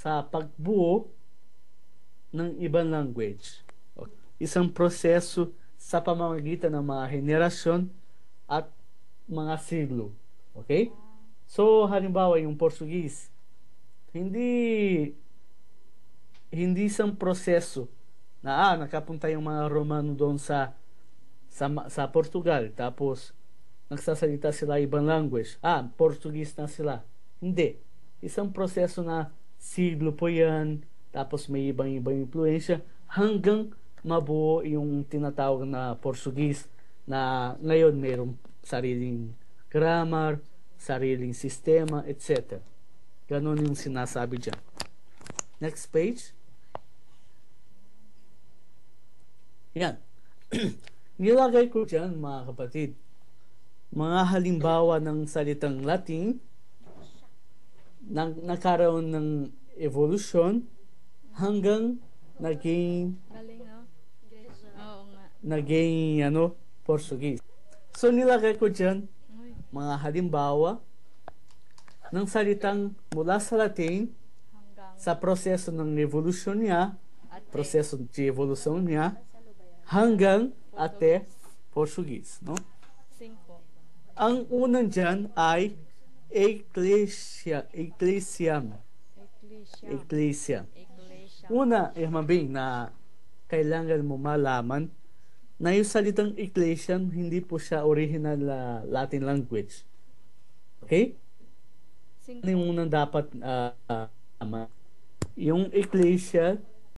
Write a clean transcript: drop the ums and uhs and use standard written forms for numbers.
sa pagbuo ng ibang language. Okay. Isang proseso sa pamamagitan ng mga henerasyon at mga siglo. Okay? So, halimbawa, yung Portuguese, hindi hindi isang proseso na nakapunta yung mga Romano doon sa Portugal, tapos nagsasalita sila ibang language. Portuguese na sila. Hindi. Isang proseso na siglo po yan, tapos may ibang influensya, hanggang mabuo yung tinatawag na Portuguese na ngayon mayroong sariling grammar, sariling sistema, etc. Ganon yung sinasabi dyan. Next page. Yan. Nilagay ko dyan, mga kapatid, mga halimbawa ng salitang Latin na nagkaroon ng evolution hanggang naging Portuguese. So nilagay ko dyan mga halimbawa ng salitang mula sa Latin sa proseso ng evolution niya, proseso de evolução niya, hanggang até Portuguese, no? Ang unang dyan ay Ecclesia. Una, mabing na kailangan mo malaman na yung salitang Ecclesia hindi po siya original Latin language. Okay? Yung unang dapat yung Ecclesia